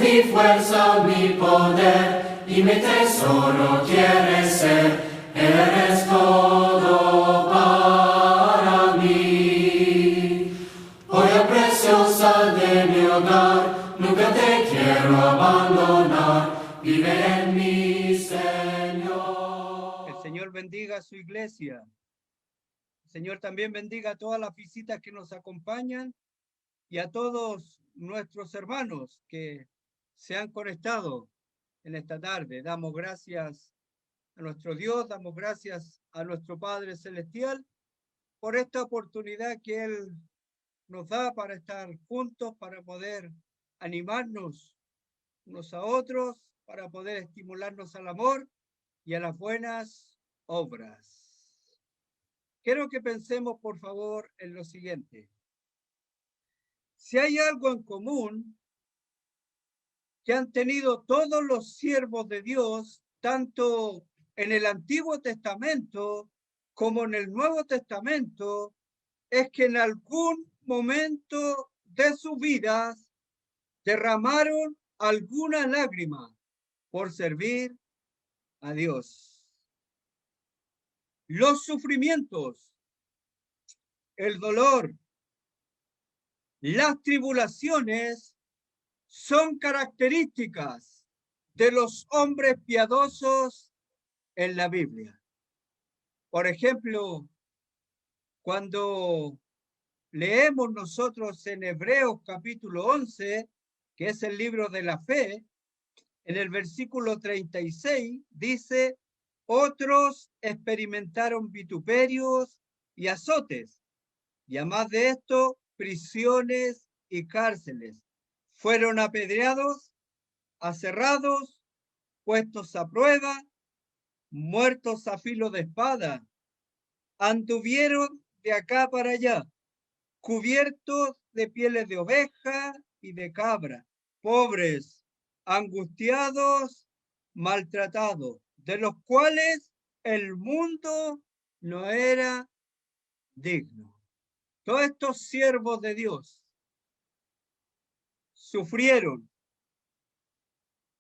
mi fuerza, mi poder y mi tesoro quieres ser. Eres todo para mí. Joya preciosa de mi hogar, nunca te quiero abandonar. Vive en mí, Señor. El Señor bendiga a su iglesia. El Señor también bendiga a todas las visitas que nos acompañan y a todos nuestros hermanos que se han conectado en esta tarde. Damos gracias a nuestro Dios, damos gracias a nuestro Padre Celestial por esta oportunidad que Él nos da para estar juntos, para poder animarnos unos a otros, para poder estimularnos al amor y a las buenas obras. Quiero que pensemos, por favor, en lo siguiente. Si hay algo en común que han tenido todos los siervos de Dios, tanto en el Antiguo Testamento como en el Nuevo Testamento, es que en algún momento de sus vidas derramaron alguna lágrima por servir a Dios. Los sufrimientos, el dolor, las tribulaciones son características de los hombres piadosos en la Biblia. Por ejemplo, cuando leemos nosotros en Hebreos capítulo 11, que es el libro de la fe, en el versículo 36 dice: otros experimentaron vituperios y azotes, y además de esto, prisiones y cárceles. Fueron apedreados, aserrados, puestos a prueba, muertos a filo de espada. Anduvieron de acá para allá, cubiertos de pieles de oveja y de cabra, pobres, angustiados, maltratados, de los cuales el mundo no era digno. Todos estos siervos de Dios sufrieron,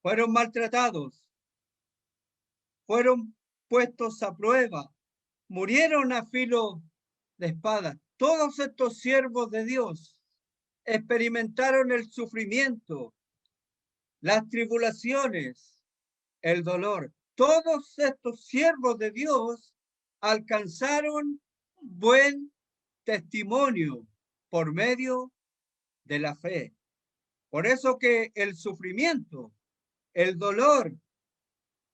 fueron maltratados, fueron puestos a prueba, murieron a filo de espada. Todos estos siervos de Dios experimentaron el sufrimiento, las tribulaciones, el dolor. Todos estos siervos de Dios alcanzaron buen testimonio por medio de la fe. Por eso que el sufrimiento, el dolor,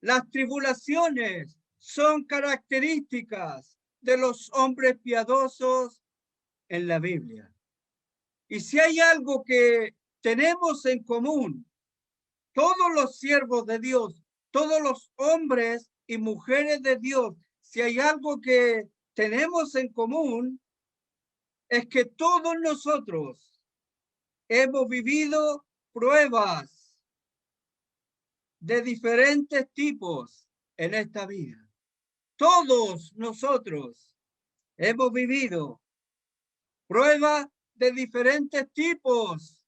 las tribulaciones son características de los hombres piadosos en la Biblia. Y si hay algo que tenemos en común, todos los siervos de Dios, todos los hombres y mujeres de Dios, si hay algo que tenemos en común, es que todos nosotros hemos vivido pruebas de diferentes tipos en esta vida. Todos nosotros hemos vivido pruebas de diferentes tipos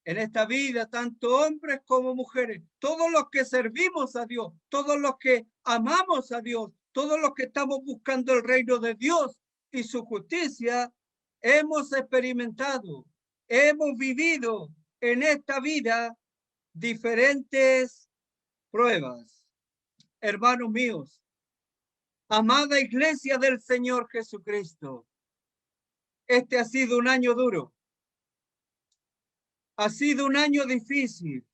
en esta vida, tanto hombres como mujeres. Todos los que servimos a Dios, todos los que amamos a Dios, todos los que estamos buscando el reino de Dios y su justicia, hemos experimentado, hemos vivido en esta vida diferentes pruebas. Hermanos míos, amada iglesia del Señor Jesucristo, este ha sido un año duro, ha sido un año difícil,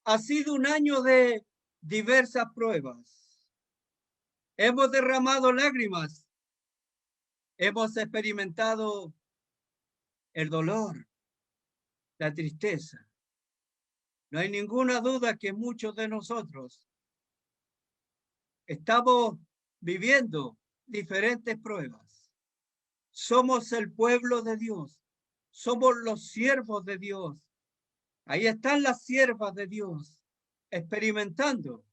ha sido un año de diversas pruebas. Hemos derramado lágrimas, hemos experimentado el dolor, la tristeza. No hay ninguna duda que muchos de nosotros estamos viviendo diferentes pruebas. Somos el pueblo de Dios, somos los siervos de Dios. Ahí están las siervas de Dios experimentando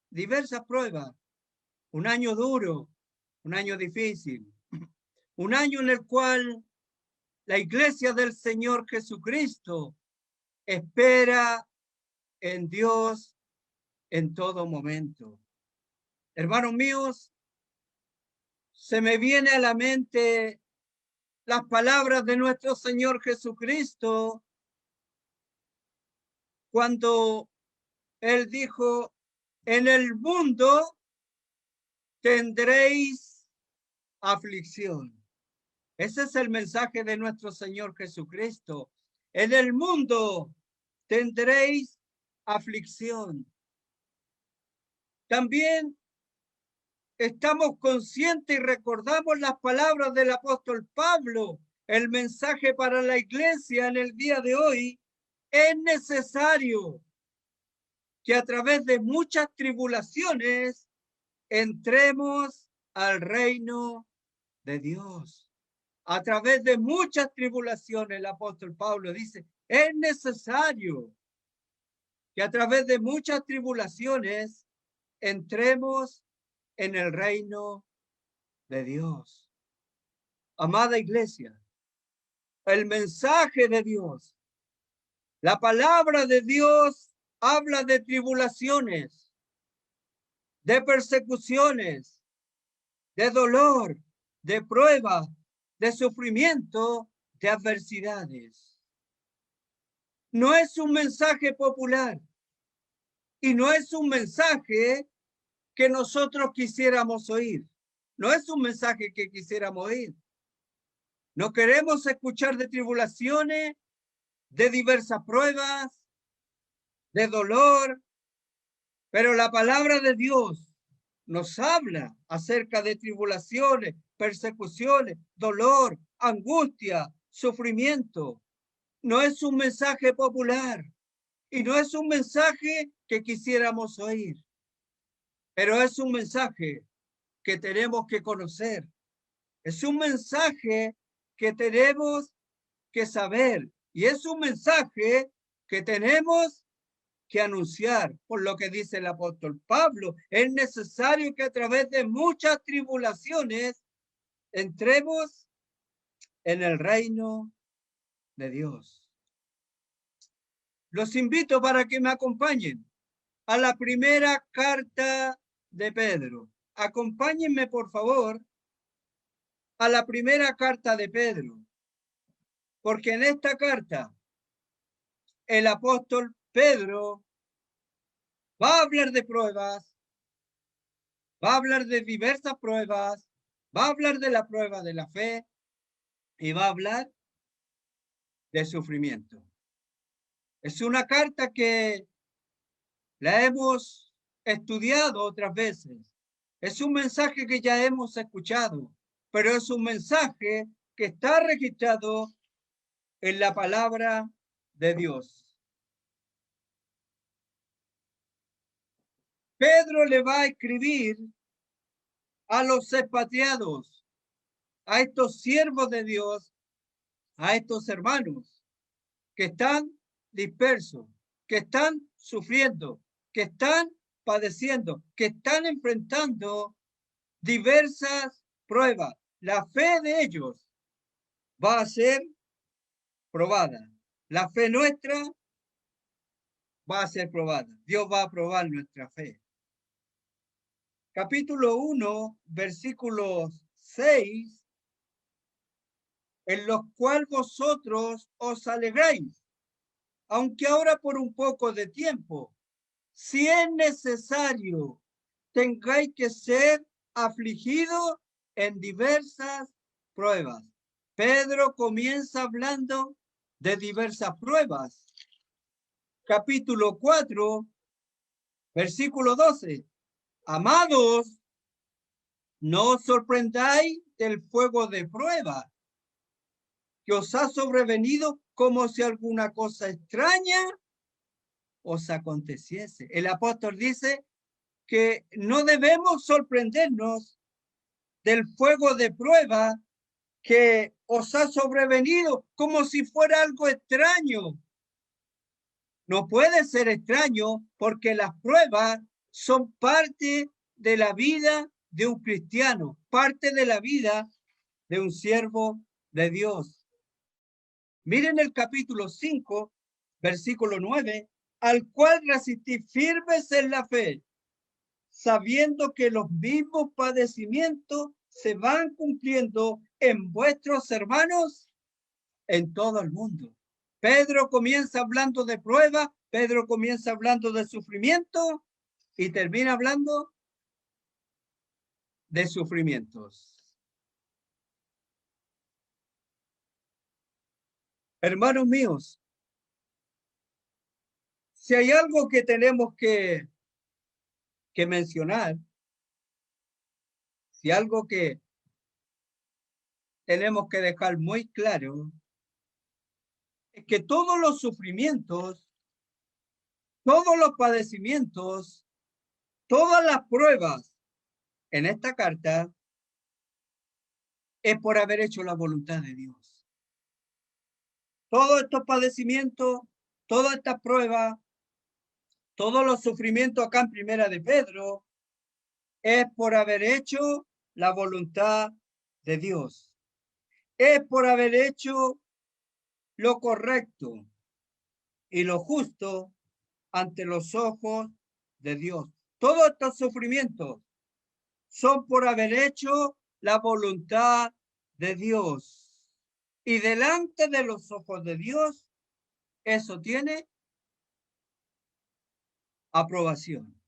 diversas pruebas. Un año duro, un año difícil, un año en el cual la iglesia del Señor Jesucristo espera en Dios en todo momento. Hermanos míos, se me viene a la mente las palabras de nuestro Señor Jesucristo cuando Él dijo, en el mundo tendréis aflicción. Ese es el mensaje de nuestro Señor Jesucristo. En el mundo tendréis aflicción. También estamos conscientes y recordamos las palabras del apóstol Pablo. El mensaje para la iglesia en el día de hoy es necesario que a través de muchas tribulaciones entremos al reino de Dios. A través de muchas tribulaciones, el apóstol Pablo dice, es necesario que a través de muchas tribulaciones entremos en el reino de Dios. Amada iglesia, el mensaje de Dios, la palabra de Dios habla de tribulaciones, de persecuciones, de dolor, de prueba, de sufrimiento, de adversidades. No es un mensaje popular y no es un mensaje que nosotros quisiéramos oír. No es un mensaje que quisiéramos oír. No queremos escuchar de tribulaciones, de diversas pruebas, de dolor, pero la palabra de Dios nos habla acerca de tribulaciones, persecuciones, dolor, angustia, sufrimiento. No es un mensaje popular y no es un mensaje que quisiéramos oír, pero es un mensaje que tenemos que conocer. Es un mensaje que tenemos que saber y es un mensaje que tenemos que anunciar. Por lo que dice el apóstol Pablo, es necesario que a través de muchas tribulaciones entremos en el reino de Dios. Los invito para que me acompañen a la primera carta de Pedro. Acompáñenme, por favor, a la primera carta de Pedro, porque en esta carta el apóstol Pedro va a hablar de pruebas, va a hablar de diversas pruebas, va a hablar de la prueba de la fe y va a hablar de sufrimiento. Es una carta que la hemos estudiado otras veces. Es un mensaje que ya hemos escuchado, pero es un mensaje que está registrado en la palabra de Dios. Pedro le va a escribir a los expatriados, a estos siervos de Dios, a estos hermanos que están dispersos, que están sufriendo, que están padeciendo, que están enfrentando diversas pruebas. La fe de ellos va a ser probada. La fe nuestra va a ser probada. Dios va a probar nuestra fe. Capítulo 1, versículos 6, en los cuales vosotros os alegráis, aunque ahora por un poco de tiempo, si es necesario, tengáis que ser afligidos en diversas pruebas. Pedro comienza hablando de diversas pruebas. Capítulo 4, versículo 12. Amados, no os sorprendáis del fuego de prueba que os ha sobrevenido como si alguna cosa extraña os aconteciese. El apóstol dice que no debemos sorprendernos del fuego de prueba que os ha sobrevenido como si fuera algo extraño. No puede ser extraño porque las pruebas son parte de la vida de un cristiano, parte de la vida de un siervo de Dios. Miren el capítulo 5, versículo 9. al cual resistís firmes en la fe, sabiendo que los mismos padecimientos se van cumpliendo en vuestros hermanos en todo el mundo. Pedro comienza hablando de prueba, Pedro comienza hablando de sufrimiento y termina hablando de sufrimientos. Hermanos míos, si hay algo que tenemos que mencionar, si algo que tenemos que dejar muy claro, es que todos los sufrimientos, todos los padecimientos, todas las pruebas en esta carta es por haber hecho la voluntad de Dios. Todos estos padecimientos, todas estas pruebas, todos los sufrimientos acá en Primera de Pedro es por haber hecho la voluntad de Dios. Es por haber hecho lo correcto y lo justo ante los ojos de Dios. Todos estos sufrimientos son por haber hecho la voluntad de Dios. Y delante de los ojos de Dios, eso tiene aprobación.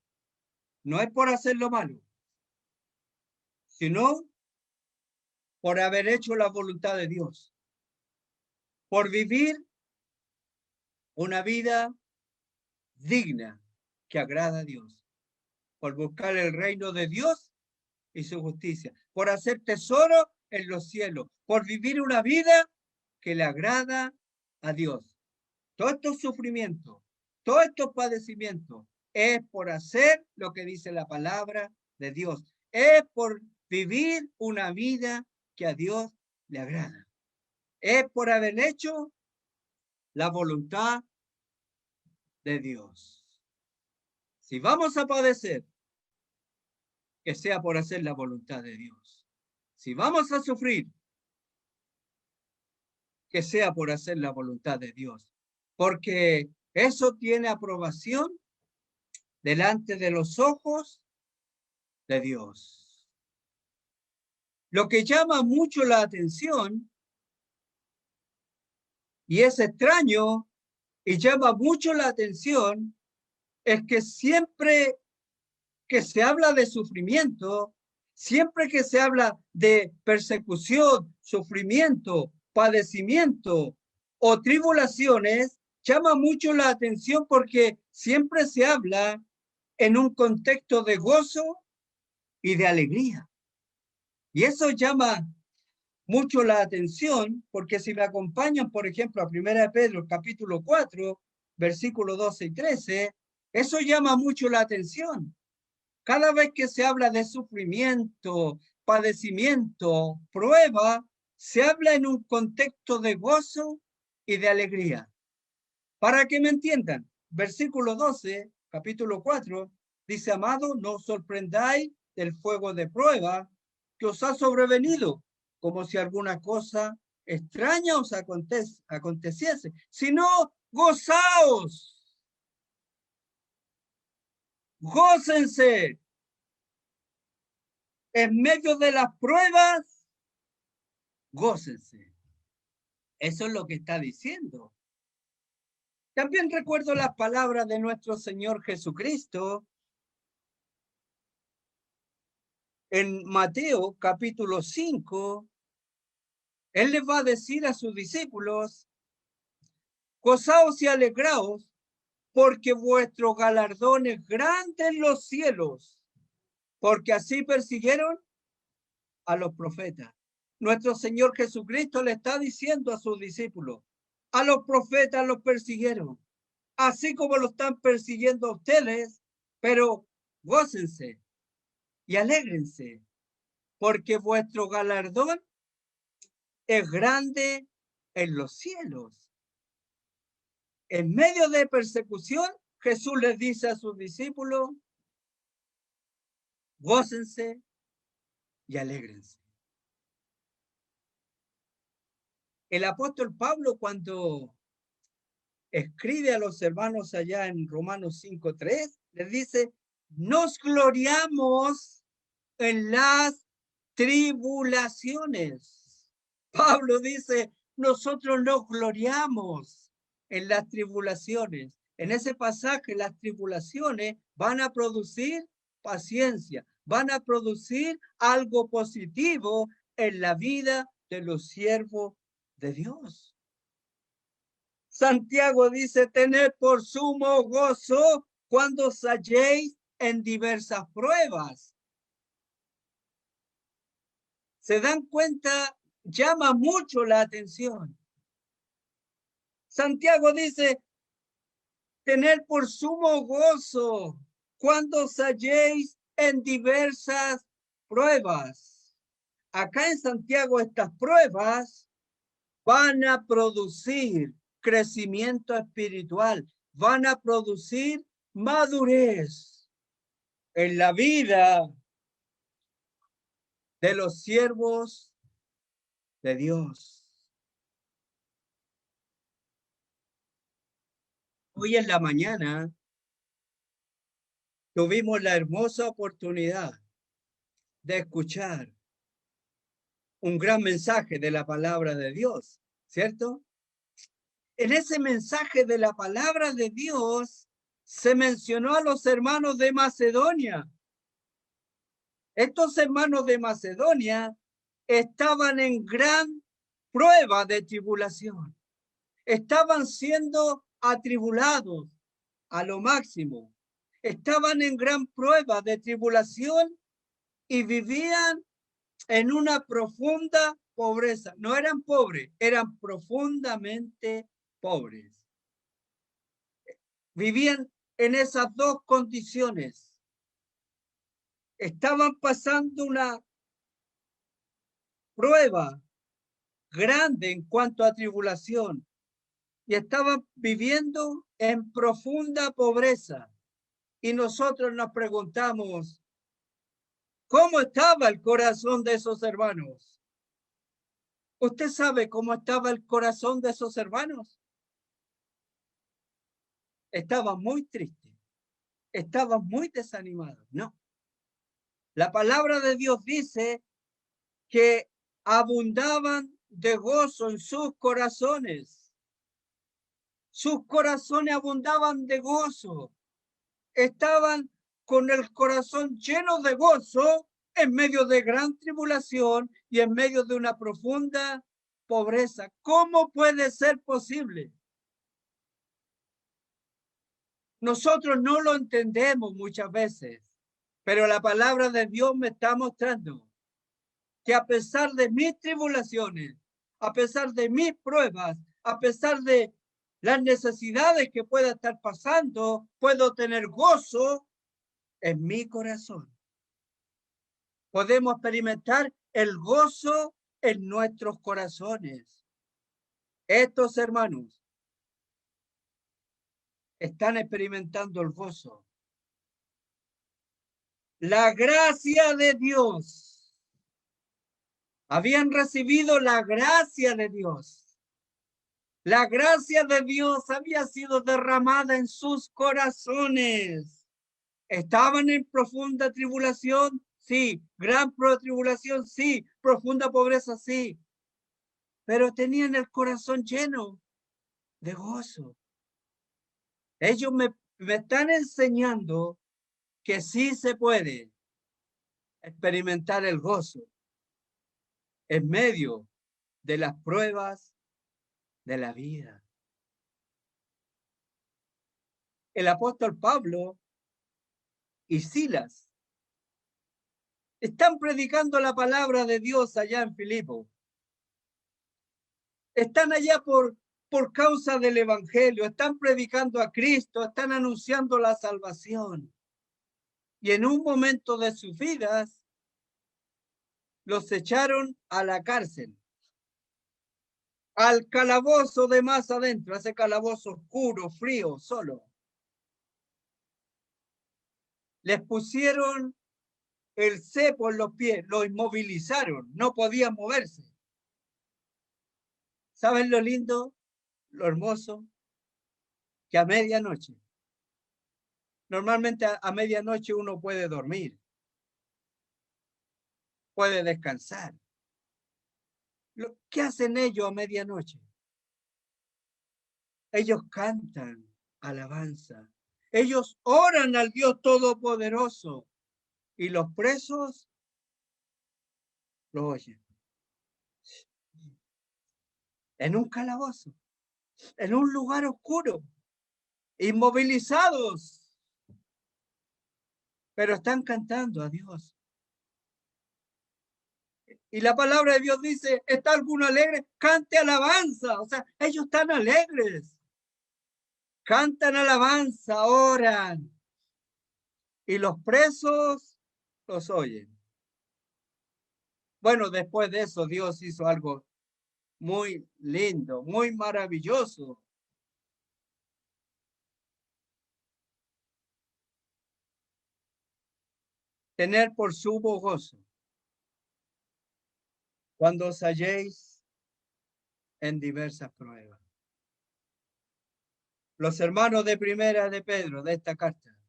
No es por hacer lo malo, sino por haber hecho la voluntad de Dios. Por vivir una vida digna que agrada a Dios. Por buscar el reino de Dios y su justicia. Por hacer tesoro en los cielos. Por vivir una vida que le agrada a Dios. Todos estos sufrimientos, todos estos padecimientos, es por hacer lo que dice la palabra de Dios. Es por vivir una vida que a Dios le agrada. Es por haber hecho la voluntad de Dios. Si vamos a padecer, que sea por hacer la voluntad de Dios. Si vamos a sufrir, que sea por hacer la voluntad de Dios. Porque eso tiene aprobación delante de los ojos de Dios. Lo que llama mucho la atención y es extraño y llama mucho la atención es que siempre que se habla de sufrimiento, siempre que se habla de persecución, sufrimiento, padecimiento o tribulaciones, llama mucho la atención porque siempre se habla en un contexto de gozo y de alegría. Y eso llama mucho la atención porque si me acompañan, por ejemplo, a 1 Pedro, capítulo 4, versículos 12 y 13, eso llama mucho la atención. Cada vez que se habla de sufrimiento, padecimiento, prueba, se habla en un contexto de gozo y de alegría. Para que me entiendan, versículo 12, capítulo 4, dice, amado, no os sorprendáis del fuego de prueba que os ha sobrevenido, como si alguna cosa extraña os aconteciese, sino gozaos. Gócense en medio de las pruebas, gócense. Eso es lo que está diciendo. También recuerdo las palabras de nuestro Señor Jesucristo en Mateo capítulo 5. Él les va a decir a sus discípulos, gozaos y alegraos, porque vuestro galardón es grande en los cielos, porque así persiguieron a los profetas. Nuestro Señor Jesucristo le está diciendo a sus discípulos, a los profetas los persiguieron, así como lo están persiguiendo a ustedes, pero gócense y alégrense, porque vuestro galardón es grande en los cielos. En medio de persecución, Jesús les dice a sus discípulos, gócense y alégrense. El apóstol Pablo, cuando escribe a los hermanos allá en Romanos 5:3, les dice, nos gloriamos en las tribulaciones. Pablo dice, nosotros nos gloriamos en las tribulaciones. En ese pasaje, las tribulaciones van a producir paciencia, van a producir algo positivo en la vida de los siervos de Dios. Santiago dice, tened por sumo gozo cuando os halléis en diversas pruebas. ¿Se dan cuenta? Llama mucho la atención. Santiago dice, tener por sumo gozo cuando os halléis en diversas pruebas. Acá en Santiago estas pruebas van a producir crecimiento espiritual, van a producir madurez en la vida de los siervos de Dios. Hoy en la mañana tuvimos la hermosa oportunidad de escuchar un gran mensaje de la palabra de Dios, ¿cierto? En ese mensaje de la palabra de Dios se mencionó a los hermanos de Macedonia. Estos hermanos de Macedonia estaban en gran prueba de tribulación. Estaban siendo atribulados a lo máximo. Estaban en gran prueba de tribulación y vivían en una profunda pobreza. No eran pobres, eran profundamente pobres. Vivían en esas dos condiciones. Estaban pasando una prueba grande en cuanto a tribulación y estaban viviendo en profunda pobreza. Y nosotros nos preguntamos, ¿cómo estaba el corazón de esos hermanos? ¿Usted sabe cómo estaba el corazón de esos hermanos? Estaban muy tristes, estaban muy desanimados. No. La palabra de Dios dice que abundaban de gozo en sus corazones. Sus corazones abundaban de gozo. Estaban con el corazón lleno de gozo en medio de gran tribulación y en medio de una profunda pobreza. ¿Cómo puede ser posible? Nosotros no lo entendemos muchas veces, pero la palabra de Dios me está mostrando que a pesar de mis tribulaciones, a pesar de mis pruebas, a pesar de las necesidades que pueda estar pasando, puedo tener gozo en mi corazón. Podemos experimentar el gozo en nuestros corazones. Estos hermanos están experimentando el gozo. La gracia de Dios. Habían recibido la gracia de Dios. La gracia de Dios había sido derramada en sus corazones. ¿Estaban en profunda tribulación? Sí. ¿Gran tribulación? Sí. ¿Profunda pobreza? Sí. Pero tenían el corazón lleno de gozo. Ellos me están enseñando que sí se puede experimentar el gozo en medio de las pruebas de la vida. El apóstol Pablo y Silas están predicando la palabra de Dios allá en Filipo. Están allá por causa del evangelio, están predicando a Cristo, están anunciando la salvación. Y en un momento de sus vidas, los echaron a la cárcel, al calabozo de más adentro, ese calabozo oscuro, frío, solo. Les pusieron el cepo en los pies, lo inmovilizaron, no podían moverse. ¿Saben lo lindo, lo hermoso? que a medianoche. Normalmente a medianoche uno puede dormir, puede descansar. ¿Qué hacen ellos a medianoche? Ellos cantan alabanza. Ellos oran al Dios Todopoderoso y los presos lo oyen. En un calabozo, en un lugar oscuro, inmovilizados, pero están cantando a Dios. Y la palabra de Dios dice, ¿está alguno alegre? Cante alabanza. O sea, ellos están alegres. Cantan alabanza, oran. Y los presos los oyen. Bueno, después de eso, Dios hizo algo muy lindo, muy maravilloso. Tener por sumo gozo cuando os halléis en diversas pruebas. Los hermanos de primera de Pedro, de esta carta,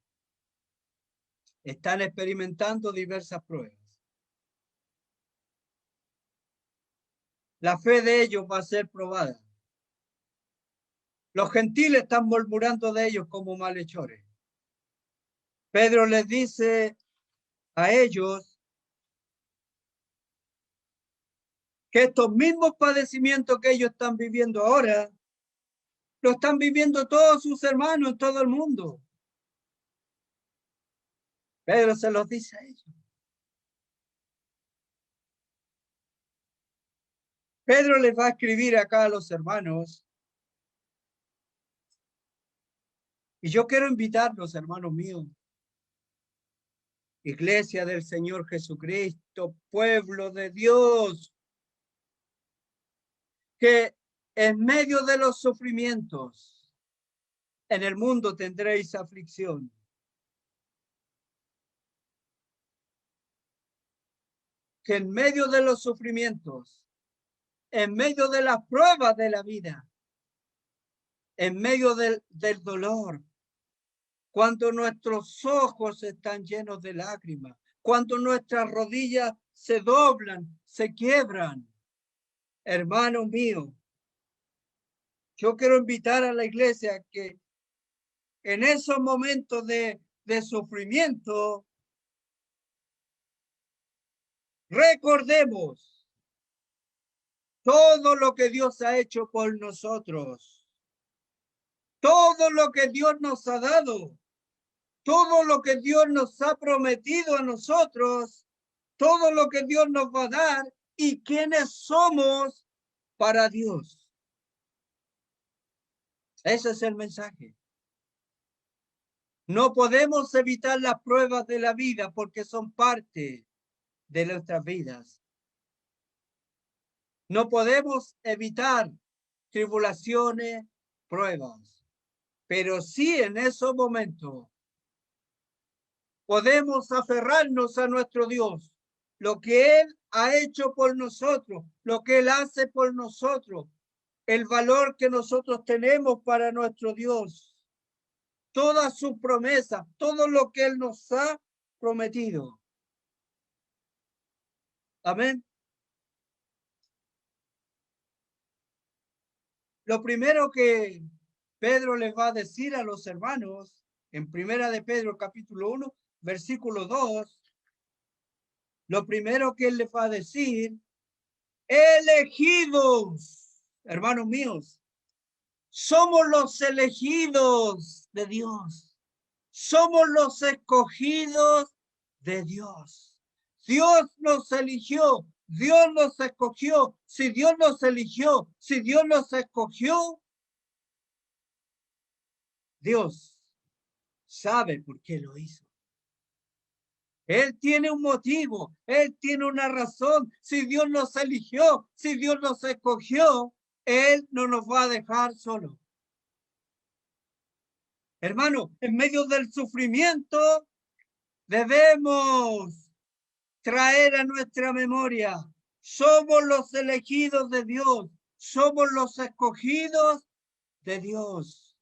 están experimentando diversas pruebas. La fe de ellos va a ser probada. Los gentiles están murmurando de ellos como malhechores. Pedro les dice a ellos que estos mismos padecimientos que ellos están viviendo ahora, lo están viviendo todos sus hermanos en todo el mundo. Pedro se los dice a ellos. Pedro les va a escribir acá a los hermanos. Y yo quiero invitarlos, hermanos míos, Iglesia del Señor Jesucristo, pueblo de Dios, que en medio de los sufrimientos en el mundo tendréis aflicción. Que en medio de los sufrimientos, en medio de las pruebas de la vida, en medio del dolor, cuando nuestros ojos están llenos de lágrimas, cuando nuestras rodillas se doblan, se quiebran, hermano mío, yo quiero invitar a la iglesia que en esos momentos de sufrimiento, recordemos todo lo que Dios ha hecho por nosotros, todo lo que Dios nos ha dado, todo lo que Dios nos ha prometido a nosotros, todo lo que Dios nos va a dar y quiénes somos para Dios. Ese es el mensaje. No podemos evitar las pruebas de la vida porque son parte de nuestras vidas. No podemos evitar tribulaciones, pruebas, pero sí en esos momentos podemos aferrarnos a nuestro Dios, lo que Él ha hecho por nosotros, lo que Él hace por nosotros, el valor que nosotros tenemos para nuestro Dios, todas sus promesas, todo lo que Él nos ha prometido. Amén. Lo primero que Pedro les va a decir a los hermanos, en primera de Pedro capítulo 1, versículo 2, lo primero que él les va a decir, elegidos, hermanos míos, somos los elegidos de Dios, somos los escogidos de Dios. Dios nos eligió, Dios nos escogió. Si Dios nos eligió, si Dios nos escogió, Dios sabe por qué lo hizo. Él tiene un motivo, Él tiene una razón. Si Dios nos eligió, si Dios nos escogió, Él no nos va a dejar solo. Hermano, en medio del sufrimiento, debemos traer a nuestra memoria. Somos los elegidos de Dios, somos los escogidos de Dios.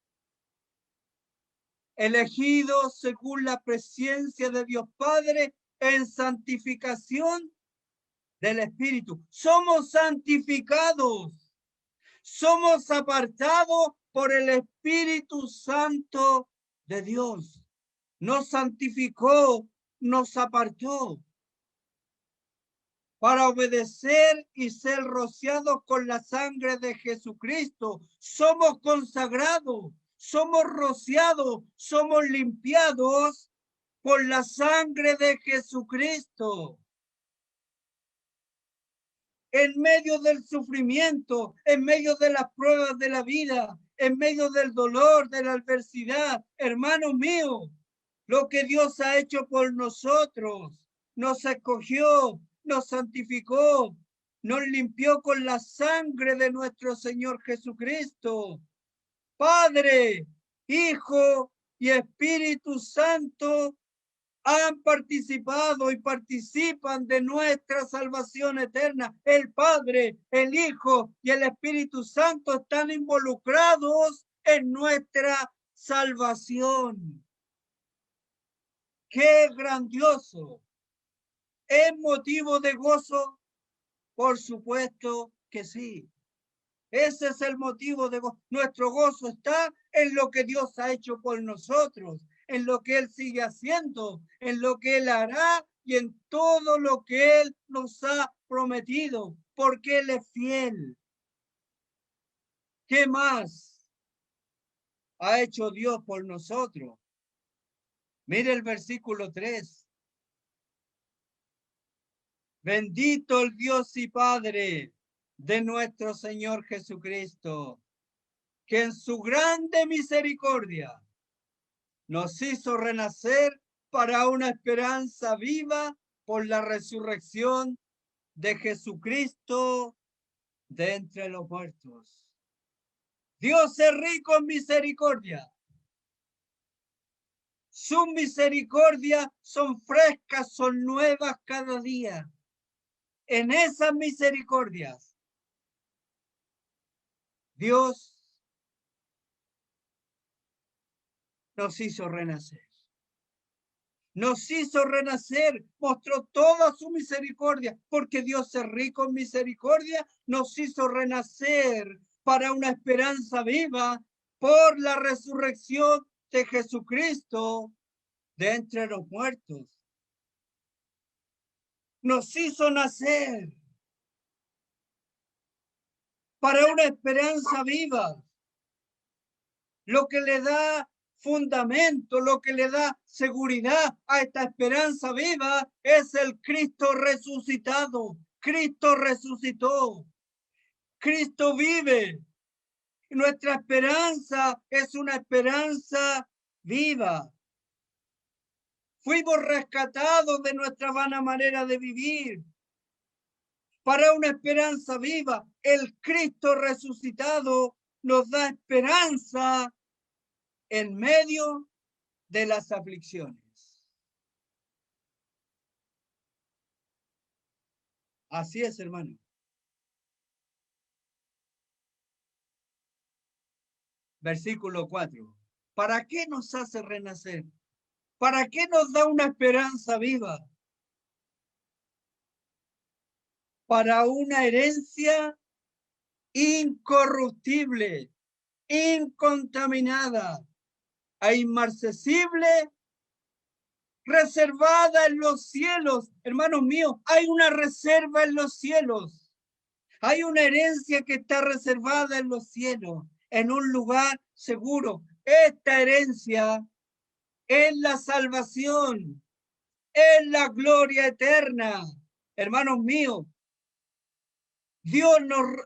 elegidos según la presencia de Dios Padre en santificación del Espíritu. Somos santificados, somos apartados por el Espíritu Santo de Dios. Nos santificó, nos apartó para obedecer y ser rociados con la sangre de Jesucristo. Somos consagrados, somos rociados, somos limpiados por la sangre de Jesucristo. En medio del sufrimiento, en medio de las pruebas de la vida, en medio del dolor, de la adversidad, hermanos míos, lo que Dios ha hecho por nosotros, nos escogió, nos santificó, nos limpió con la sangre de nuestro Señor Jesucristo. Padre, Hijo y Espíritu Santo han participado y participan de nuestra salvación eterna. El Padre, el Hijo y el Espíritu Santo están involucrados en nuestra salvación. ¡Qué grandioso! ¿Es motivo de gozo? Por supuesto que sí. Ese es el motivo de gozo. Nuestro gozo está en lo que Dios ha hecho por nosotros, en lo que Él sigue haciendo, en lo que Él hará y en todo lo que Él nos ha prometido, porque Él es fiel. ¿Qué más ha hecho Dios por nosotros? Mire el versículo 3. Bendito el Dios y Padre de nuestro Señor Jesucristo, que en su grande misericordia nos hizo renacer para una esperanza viva por la resurrección de Jesucristo de entre los muertos. Dios es rico en misericordia. Sus misericordias son frescas, son nuevas cada día. En esas misericordias, Dios nos hizo renacer. Nos hizo renacer, mostró toda su misericordia, porque Dios es rico en misericordia, nos hizo renacer para una esperanza viva por la resurrección de Jesucristo de entre los muertos. Nos hizo nacer para una esperanza viva, lo que le da fundamento, lo que le da seguridad a esta esperanza viva es el Cristo resucitado. Cristo resucitó. Cristo vive. Nuestra esperanza es una esperanza viva. Fuimos rescatados de nuestra vana manera de vivir para una esperanza viva. El Cristo resucitado nos da esperanza en medio de las aflicciones. Así es, hermano. Versículo 4. ¿Para qué nos hace renacer? ¿Para qué nos da una esperanza viva? Para una herencia incorruptible, incontaminada e inmarcesible, reservada en los cielos. Hermanos míos, hay una reserva en los cielos. Hay una herencia que está reservada en los cielos, en un lugar seguro. Esta herencia es la salvación, es la gloria eterna. Hermanos míos, Dios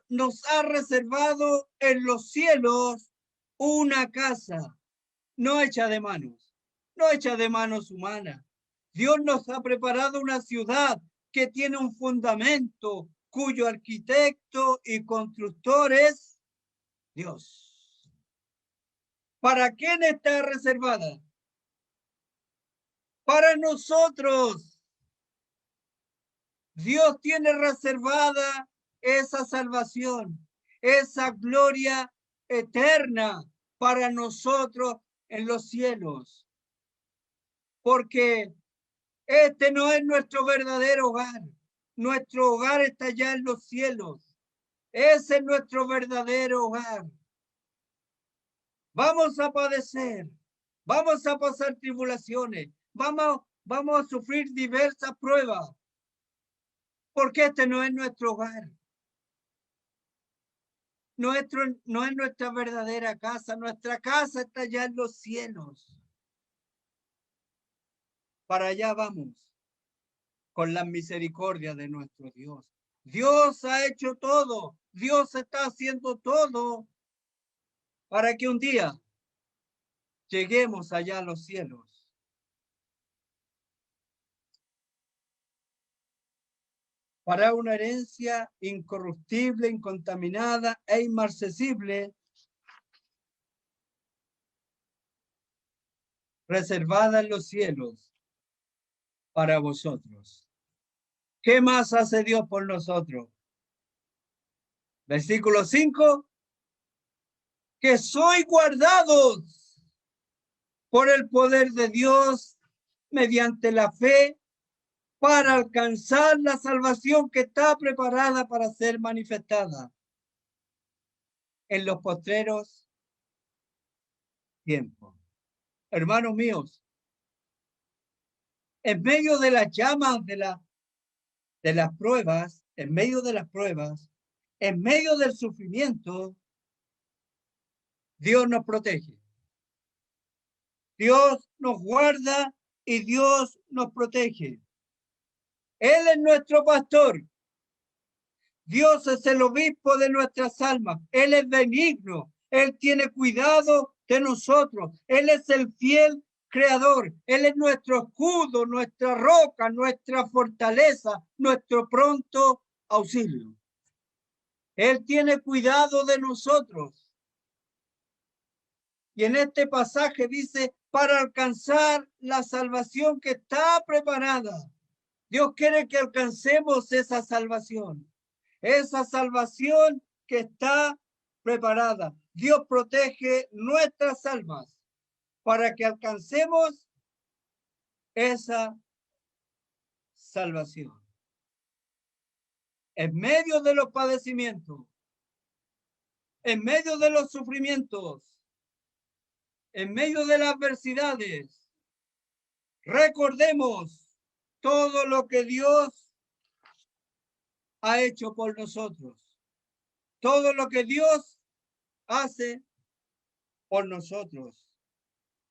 nos ha reservado en los cielos una casa, no hecha de manos, no hecha de manos humanas. Dios nos ha preparado una ciudad que tiene un fundamento, cuyo arquitecto y constructor es Dios. ¿Para quién está reservada? Para nosotros. Dios tiene reservada esa salvación, esa gloria eterna para nosotros en los cielos, porque este no es nuestro verdadero hogar. Nuestro hogar está allá en los cielos. Ese es nuestro verdadero hogar. Vamos a padecer, vamos a pasar tribulaciones, vamos a sufrir diversas pruebas, porque este no es nuestro hogar. No es nuestra verdadera casa. Nuestra casa está allá en los cielos. Para allá vamos, con la misericordia de nuestro Dios. Dios ha hecho todo. Dios está haciendo todo para que un día lleguemos allá a los cielos. Para una herencia incorruptible, incontaminada e inmarcesible, reservada en los cielos para vosotros. ¿Qué más hace Dios por nosotros? Versículo 5, que sois guardados por el poder de Dios mediante la fe para alcanzar la salvación que está preparada para ser manifestada en los postreros tiempos. Hermanos míos, en medio de las llamas de las pruebas, en medio de las pruebas, en medio del sufrimiento, Dios nos protege. Dios nos guarda y Dios nos protege. Él es nuestro pastor. Dios es el obispo de nuestras almas. Él es benigno. Él tiene cuidado de nosotros. Él es el fiel creador. Él es nuestro escudo, nuestra roca, nuestra fortaleza, nuestro pronto auxilio. Él tiene cuidado de nosotros. Y en este pasaje dice, para alcanzar la salvación que está preparada. Dios quiere que alcancemos esa salvación que está preparada. Dios protege nuestras almas para que alcancemos esa salvación. En medio de los padecimientos, en medio de los sufrimientos, en medio de las adversidades, recordemos todo lo que Dios ha hecho por nosotros. Todo lo que Dios hace por nosotros.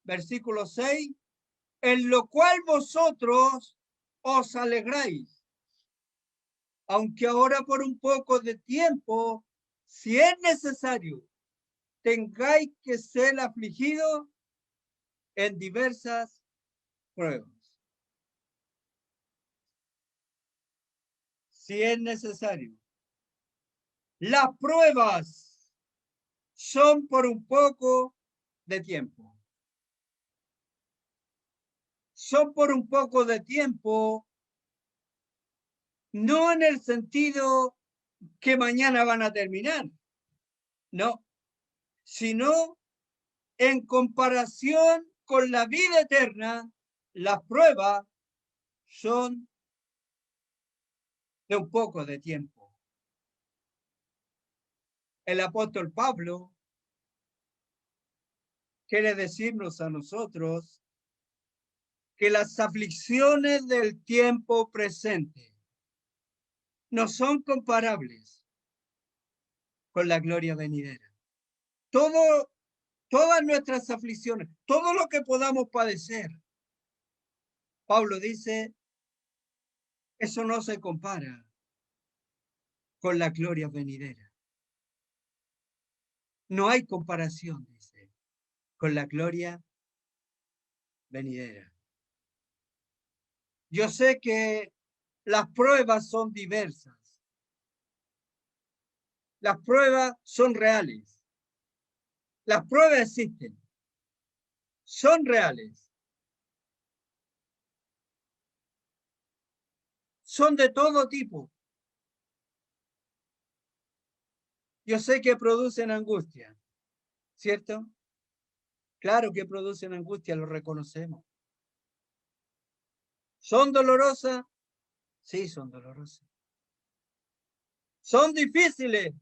Versículo 6, en lo cual vosotros os alegráis, aunque ahora por un poco de tiempo, si es necesario, tengáis que ser afligidos en diversas pruebas. Si es necesario. Las pruebas son por un poco de tiempo. Son por un poco de tiempo, no en el sentido que mañana van a terminar, no, sino en comparación con la vida eterna, las pruebas son de un poco de tiempo. El apóstol Pablo quiere decirnos a nosotros que las aflicciones del tiempo presente no son comparables con la gloria venidera. Todas nuestras aflicciones, todo lo que podamos padecer, Pablo dice, eso no se compara con la gloria venidera. No hay comparación, dice, con la gloria venidera. Yo sé que las pruebas son diversas. Las pruebas son reales. Las pruebas existen. Son reales. Son de todo tipo. Yo sé que producen angustia, ¿cierto? Claro que producen angustia, lo reconocemos. ¿Son dolorosas? Sí, son dolorosas. ¿Son difíciles?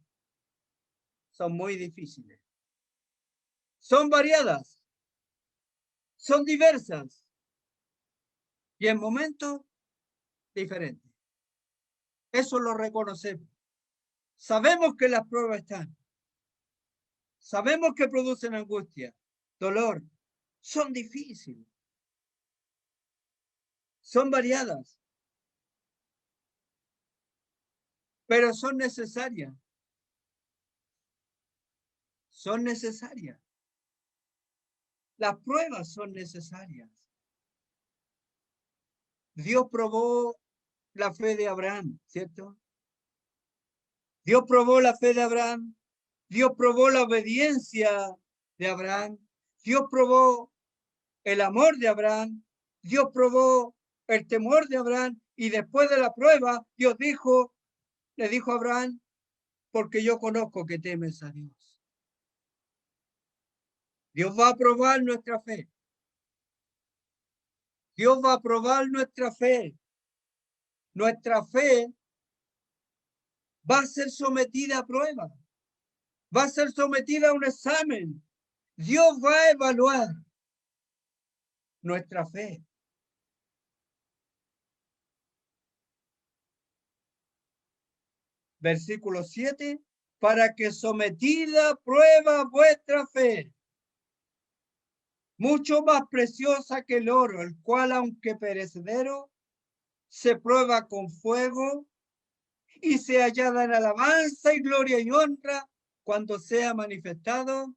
Son muy difíciles. ¿Son variadas? Son diversas. Y en momentos diferentes. Eso lo reconocemos. Sabemos que las pruebas están. Sabemos que producen angustia, dolor. Son difíciles. Son variadas. Pero son necesarias. Son necesarias. Las pruebas son necesarias. Dios probó la fe de Abraham, ¿cierto? Dios probó la fe de Abraham. Dios probó la obediencia de Abraham. Dios probó el amor de Abraham. Dios probó el temor de Abraham. Y después de la prueba, Dios le dijo a Abraham, porque yo conozco que temes a Dios. Dios va a probar nuestra fe. Dios va a probar nuestra fe. Nuestra fe va a ser sometida a prueba. Va a ser sometida a un examen. Dios va a evaluar nuestra fe. Versículo 7. Para que sometida a prueba vuestra fe, mucho más preciosa que el oro, el cual, aunque perecedero, se prueba con fuego y se hallada en alabanza y gloria y honra cuando sea manifestado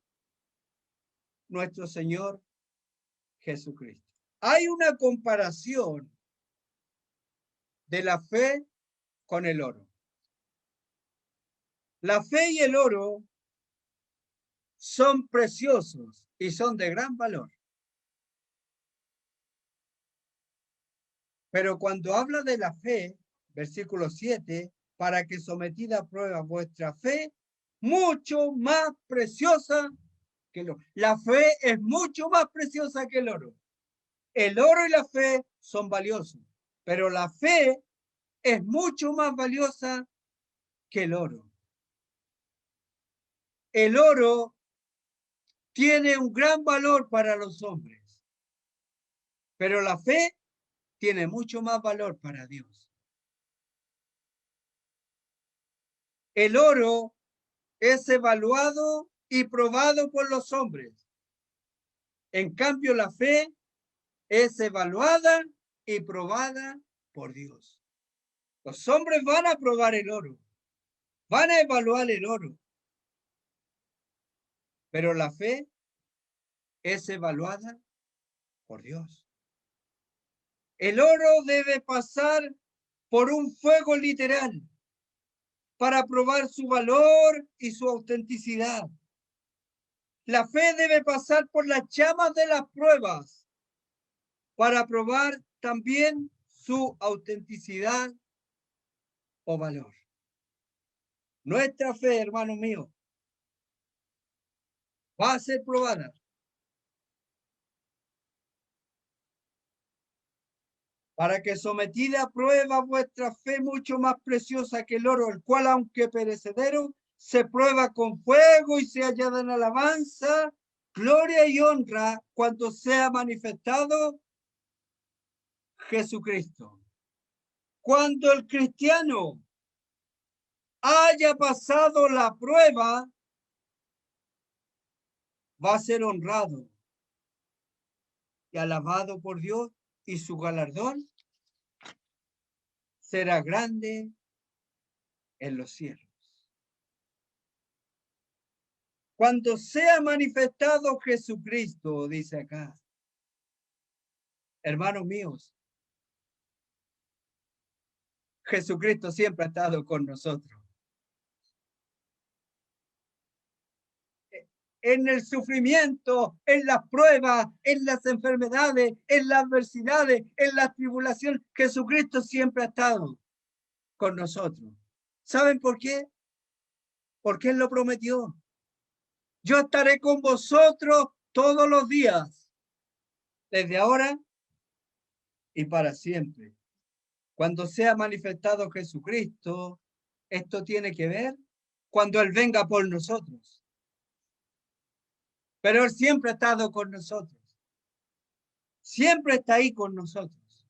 nuestro Señor Jesucristo. Hay una comparación de la fe con el oro. La fe y el oro son preciosos y son de gran valor. Pero cuando habla de la fe, versículo 7, para que sometida a prueba vuestra fe, mucho más preciosa que el oro. La fe es mucho más preciosa que el oro. El oro y la fe son valiosos, pero la fe es mucho más valiosa que el oro. El oro tiene un gran valor para los hombres, pero la fe tiene mucho más valor para Dios. El oro es evaluado y probado por los hombres. En cambio, la fe es evaluada y probada por Dios. Los hombres van a probar el oro, van a evaluar el oro, pero la fe es evaluada por Dios. El oro debe pasar por un fuego literal para probar su valor y su autenticidad. La fe debe pasar por las llamas de las pruebas para probar también su autenticidad o valor. Nuestra fe, hermano mío, va a ser probada. Para que sometida a prueba vuestra fe mucho más preciosa que el oro, el cual aunque perecedero, se prueba con fuego y se hallada en alabanza, gloria y honra cuando sea manifestado Jesucristo. Cuando el cristiano haya pasado la prueba, va a ser honrado y alabado por Dios, y su galardón será grande en los cielos. Cuando sea manifestado Jesucristo, dice acá, hermanos míos, Jesucristo siempre ha estado con nosotros. En el sufrimiento, en las pruebas, en las enfermedades, en las adversidades, en las tribulaciones, Jesucristo siempre ha estado con nosotros. ¿Saben por qué? Porque Él lo prometió. Yo estaré con vosotros todos los días, desde ahora y para siempre. Cuando sea manifestado Jesucristo, esto tiene que ver cuando Él venga por nosotros. Pero Él siempre ha estado con nosotros. Siempre está ahí con nosotros.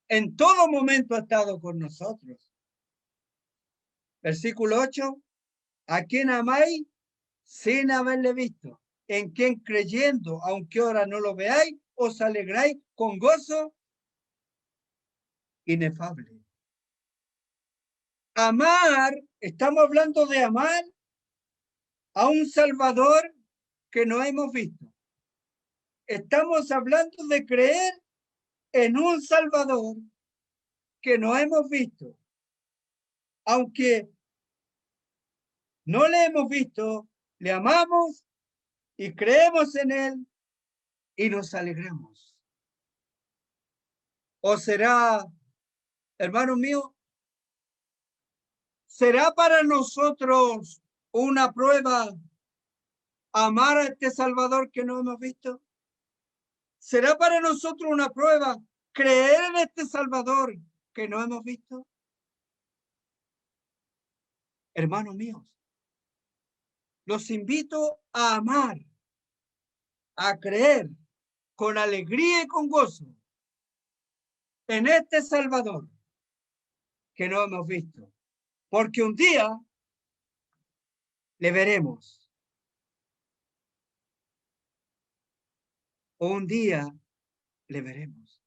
En todo momento ha estado con nosotros. Versículo 8. ¿A quién amáis sin haberle visto? ¿En quien creyendo, aunque ahora no lo veáis, os alegráis con gozo inefable? Amar, estamos hablando de amar a un Salvador que no hemos visto. Estamos hablando de creer en un Salvador que no hemos visto. Aunque no le hemos visto, le amamos y creemos en Él y nos alegramos. ¿O será, hermano mío, será para nosotros una prueba amar a este Salvador que no hemos visto? ¿Será para nosotros una prueba creer en este Salvador que no hemos visto? Hermanos míos, los invito a amar, a creer con alegría y con gozo en este Salvador que no hemos visto, porque un día le veremos. O un día le veremos.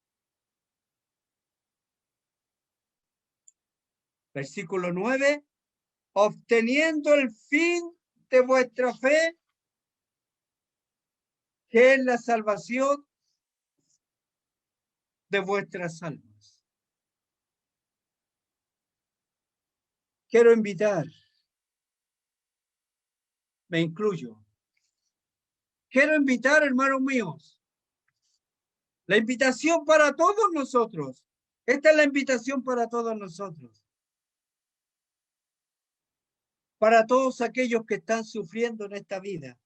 Versículo 9. Obteniendo el fin de vuestra fe, que es la salvación de vuestras almas. Quiero invitar, me incluyo. Quiero invitar, hermanos míos, la invitación para todos nosotros. Esta es la invitación para todos nosotros. Para todos aquellos que están sufriendo en esta vida.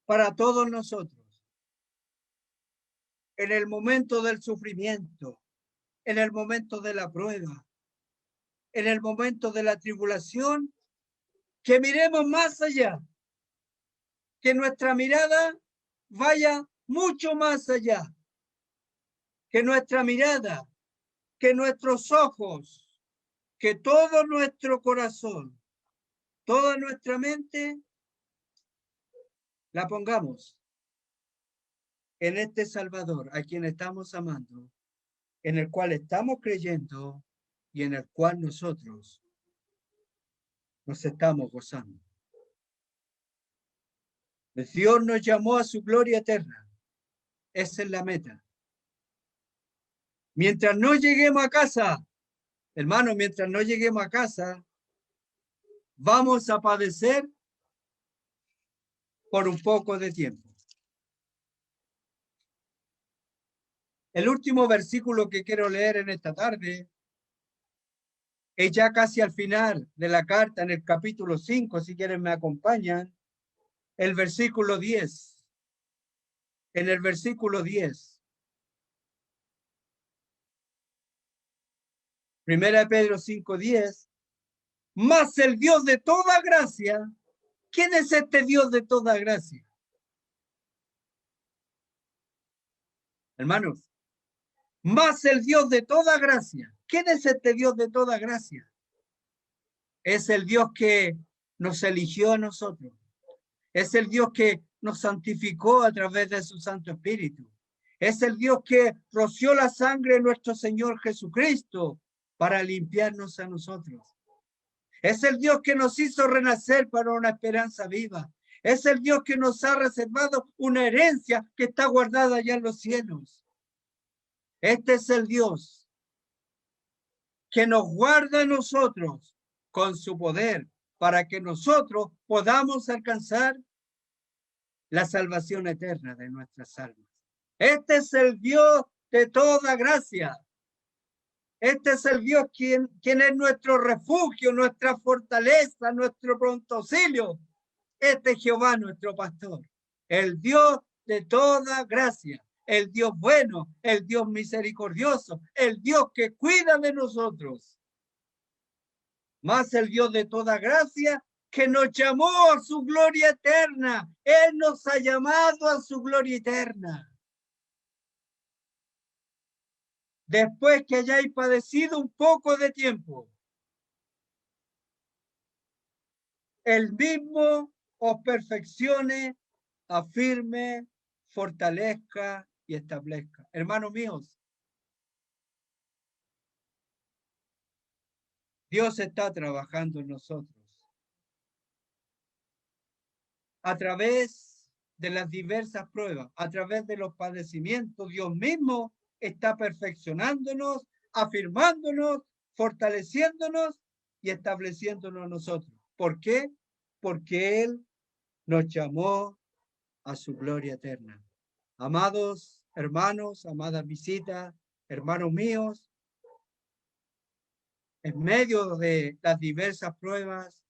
Para todos nosotros. En el momento del sufrimiento, en el momento de la prueba, en el momento de la tribulación, que miremos más allá, que nuestra mirada vaya mucho más allá, que nuestra mirada, que nuestros ojos, que todo nuestro corazón, toda nuestra mente, la pongamos en este Salvador, a quien estamos amando, en el cual estamos creyendo y en el cual nosotros nos estamos gozando. Dios nos llamó a su gloria eterna. Esa es la meta. Mientras no lleguemos a casa, hermano, mientras no lleguemos a casa, vamos a padecer por un poco de tiempo. El último versículo que quiero leer en esta tarde es ya casi al final de la carta, en el capítulo 5, si quieren me acompañan, el versículo 10. En el versículo 10. Primera de Pedro 5:10. Mas el Dios de toda gracia. ¿Quién es este Dios de toda gracia? Hermanos, mas el Dios de toda gracia. ¿Quién es este Dios de toda gracia? Es el Dios que nos eligió a nosotros. Es el Dios que nos santificó a través de su Santo Espíritu. Es el Dios que roció la sangre de nuestro Señor Jesucristo para limpiarnos a nosotros. Es el Dios que nos hizo renacer para una esperanza viva. Es el Dios que nos ha reservado una herencia que está guardada allá en los cielos. Este es el Dios que nos guarda a nosotros con su poder para que nosotros podamos alcanzar la salvación eterna de nuestras almas. Este es el Dios de toda gracia. Este es el Dios quien es nuestro refugio, nuestra fortaleza, nuestro pronto auxilio Este es Jehová nuestro pastor, el Dios de toda gracia, el Dios bueno, el Dios misericordioso, el Dios que cuida de nosotros. Más el Dios de toda gracia que nos llamó a su gloria eterna. Él nos ha llamado a su gloria eterna. Después que hayáis padecido un poco de tiempo, el mismo os perfeccione, afirme, fortalezca y establezca. Hermanos míos, Dios está trabajando en nosotros a través de las diversas pruebas, a través de los padecimientos. Dios mismo está perfeccionándonos, afirmándonos, fortaleciéndonos y estableciéndonos nosotros. ¿Por qué? Porque Él nos llamó a su gloria eterna. Amados hermanos, amadas visitas, hermanos míos, en medio de las diversas pruebas,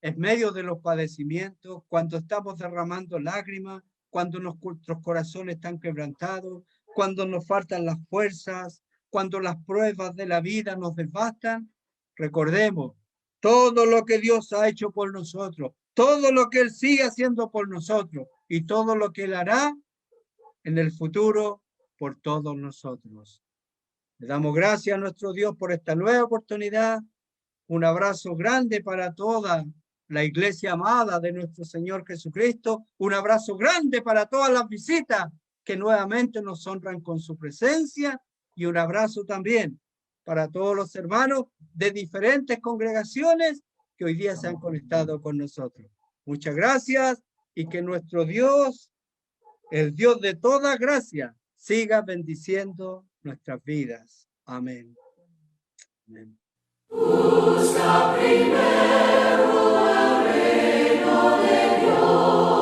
en medio de los padecimientos, cuando estamos derramando lágrimas, cuando nuestros corazones están quebrantados, cuando nos faltan las fuerzas, cuando las pruebas de la vida nos devastan, recordemos todo lo que Dios ha hecho por nosotros, todo lo que Él sigue haciendo por nosotros y todo lo que Él hará en el futuro por todos nosotros. Le damos gracias a nuestro Dios por esta nueva oportunidad. Un abrazo grande para toda la iglesia amada de nuestro Señor Jesucristo. Un abrazo grande para todas las visitas que nuevamente nos honran con su presencia. Y un abrazo también para todos los hermanos de diferentes congregaciones que hoy día se han conectado con nosotros. Muchas gracias y que nuestro Dios, el Dios de toda gracia, siga bendiciendo nuestras vidas. Amén. Amén. Busca primero el reino de Dios.